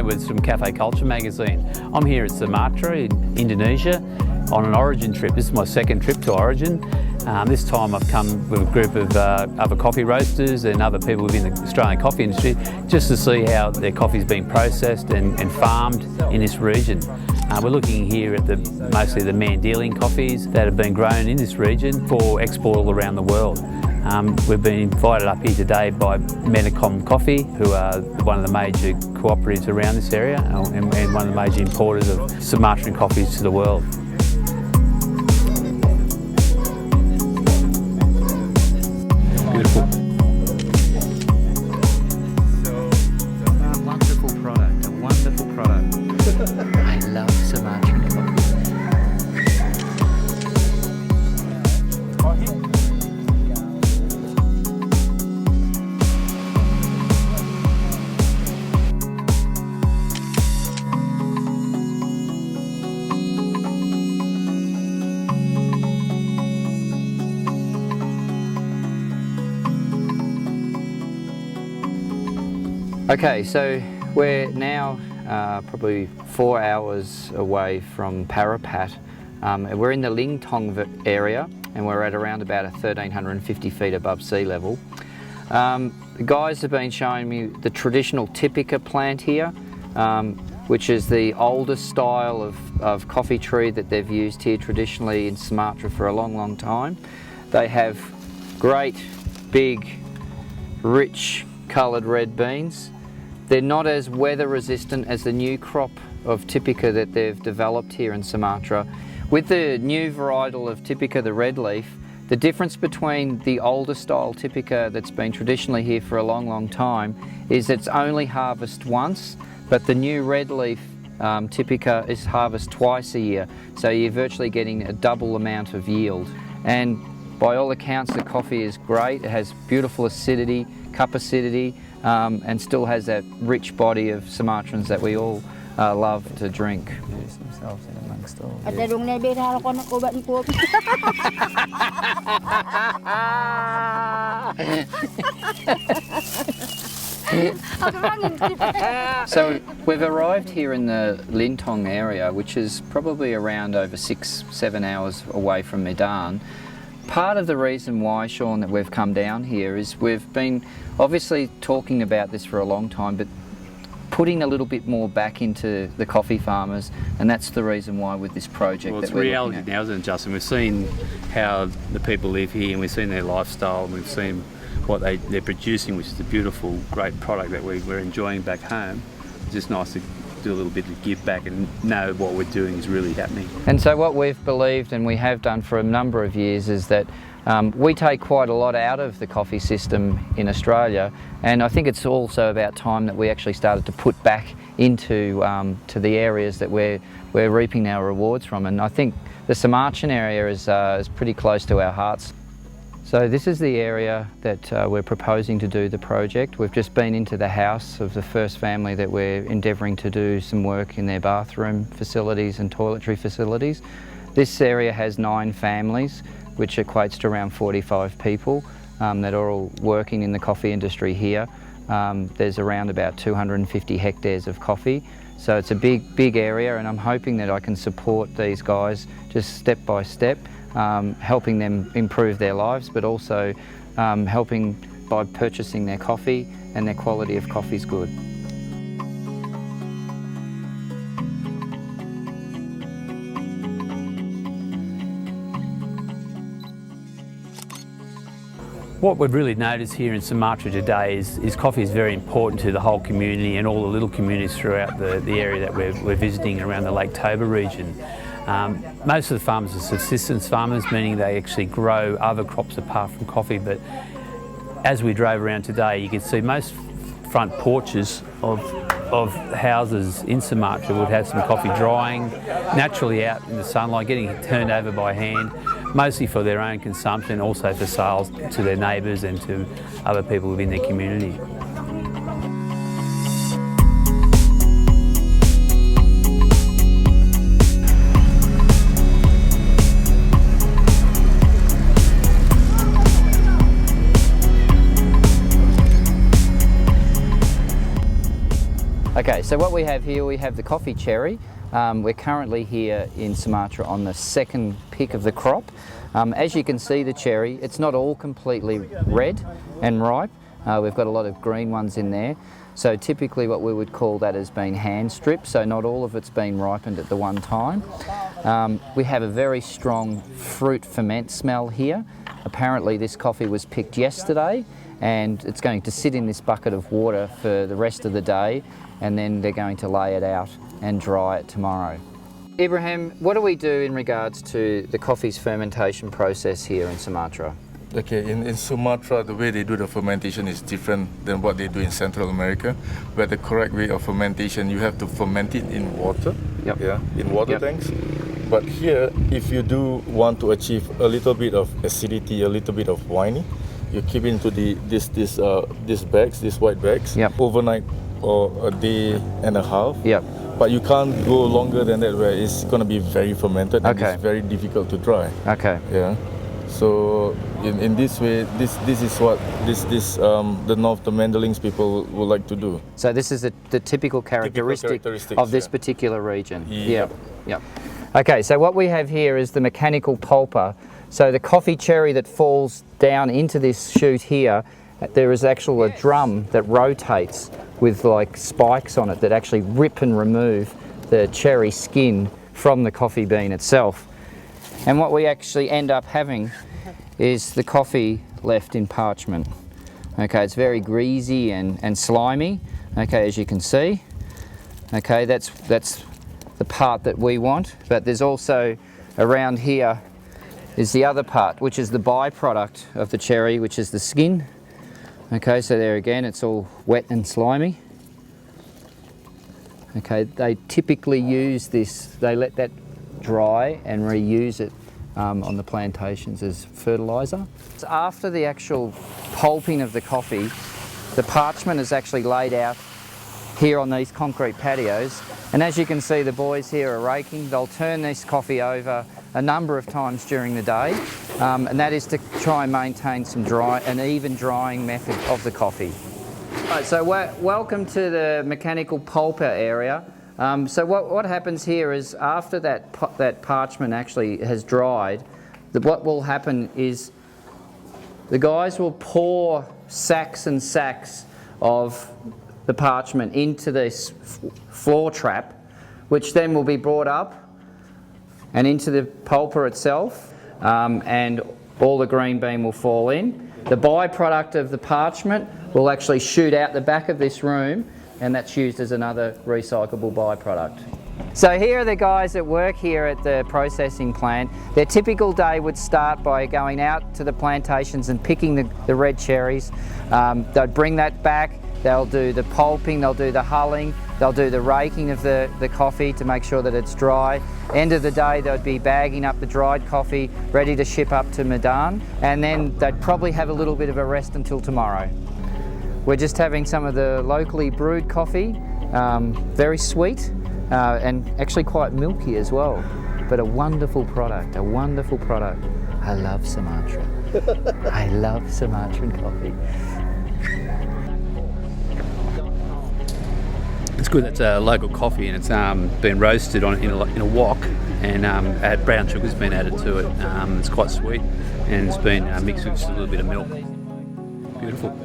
Edwards from Cafe Culture magazine. I'm here at Sumatra in Indonesia on an Origin trip. This is my second trip to Origin. This time I've come with a group of other coffee roasters and other people within the Australian coffee industry just to see how their coffee is being processed and farmed in this region. We're looking here at mostly the Mandelian coffees that have been grown in this region for export all around the world. We've been invited up here today by Metcalf Coffee, who are one of the major cooperatives around this area and one of the major importers of Sumatran coffees to the world. Beautiful. A wonderful product, a wonderful product. I love Sumatran coffee. Okay, so we're now probably 4 hours away from Parapat. We're in the Lingtong area and we're at around about 1,350 feet above sea level. The guys have been showing me the traditional Typica plant here, which is the oldest style of coffee tree that they've used here traditionally in Sumatra for a long time. They have great, big, rich coloured red beans. They're not as weather resistant as the new crop of Typica that they've developed here in Sumatra. With the new varietal of Typica, the red leaf, the difference between the older style Typica that's been traditionally here for a long time is it's only harvested once, but the new red leaf Typica is harvested twice a year, so you're virtually getting a double amount of yield. And by all accounts, the coffee is great. It has beautiful acidity, cup acidity, and still has that rich body of Sumatrans that we all love to drink. Themselves in amongst all. So we've arrived here in the Lintong area, which is probably around over 6-7 hours away from Medan. Part of the reason why, Sean, that we've come down here is we've been obviously talking about this for a long time, but putting a little bit more back into the coffee farmers, and that's the reason why with this project. Well, it's reality now, isn't it, Justin? We've seen how the people live here, and we've seen their lifestyle, and we've seen what they're producing, which is a beautiful, great product that we're enjoying back home. It's just nice to do a little bit to give back and know what we're doing is really happening. And so what we've believed, and we have done for a number of years, is that we take quite a lot out of the coffee system in Australia, and I think it's also about time that we actually started to put back into to the areas that we're reaping our rewards from. And I think the Sumatran area is pretty close to our hearts. So this is the area that we're proposing to do the project. We've just been into the house of the first family that we're endeavouring to do some work in their bathroom facilities and toiletry facilities. This area has 9 families, which equates to around 45 people that are all working in the coffee industry here. There's around about 250 hectares of coffee. So it's a big area, and I'm hoping that I can support these guys just step by step, helping them improve their lives, but also helping by purchasing their coffee, and their quality of coffee is good. What we've really noticed here in Sumatra today is coffee is very important to the whole community and all the little communities throughout the area that we're visiting around the Lake Toba region. Most of the farmers are subsistence farmers, meaning they actually grow other crops apart from coffee, but as we drove around today, you could see most front porches of houses in Sumatra would have some coffee drying naturally out in the sunlight, getting turned over by hand, mostly for their own consumption, also for sales to their neighbours and to other people within their community. Okay, so what we have here, we have the coffee cherry. We're currently here in Sumatra on the second pick of the crop. As you can see, the cherry, it's not all completely red and ripe. We've got a lot of green ones in there. So typically what we would call that as being hand stripped, so not all of it's been ripened at the one time. We have a very strong fruit ferment smell here. Apparently this coffee was picked yesterday and it's going to sit in this bucket of water for the rest of the day, and then they're going to lay it out and dry it tomorrow. Ibrahim, what do we do in regards to the coffee's fermentation process here in Sumatra? Okay, in Sumatra, the way they do the fermentation is different than what they do in Central America, where the correct way of fermentation, you have to ferment it in water, in water tanks. But here, if you do want to achieve a little bit of acidity, a little bit of winey, you keep it into these bags, these white bags, overnight or a day and a half. But you can't go longer than that, where it's going to be very fermented and it's very difficult to dry. So in this way, this is what the Mandalings people would like to do. So this is the typical characteristic of this particular region. Okay, so what we have here is the mechanical pulper. So the coffee cherry that falls down into this chute here, there is actually a drum that rotates with like spikes on it that actually rip and remove the cherry skin from the coffee bean itself. And what we actually end up having is the coffee left in parchment. Okay, it's very greasy and slimy, okay, as you can see. Okay, that's the part that we want, but there's also around here is the other part, which is the byproduct of the cherry, which is the skin. Okay, so there again, it's all wet and slimy. Okay, they typically use this, they let that dry and reuse it on the plantations as fertiliser. So after the actual pulping of the coffee, the parchment is actually laid out here on these concrete patios, and as you can see, the boys here are raking. They'll turn this coffee over a number of times during the day, and that is to try and maintain an even drying method of the coffee. Right, so welcome to the mechanical pulper area. So what happens here is after that parchment actually has dried, what will happen is the guys will pour sacks and sacks of the parchment into this floor trap, which then will be brought up and into the pulper itself, and all the green bean will fall in. The byproduct of the parchment will actually shoot out the back of this room, and that's used as another recyclable byproduct. So here are the guys that work here at the processing plant. Their typical day would start by going out to the plantations and picking the red cherries. They'd bring that back, they'll do the pulping, they'll do the hulling, they'll do the raking of the coffee to make sure that it's dry. End of the day, they'd be bagging up the dried coffee, ready to ship up to Medan, and then they'd probably have a little bit of a rest until tomorrow. We're just having some of the locally brewed coffee, very sweet and actually quite milky as well, but a wonderful product, a wonderful product. I love Sumatra. I love Sumatran coffee. It's good. It's a local coffee, and it's been roasted in a wok, and brown sugar's been added to it. It's quite sweet, and it's been mixed with just a little bit of milk. Beautiful.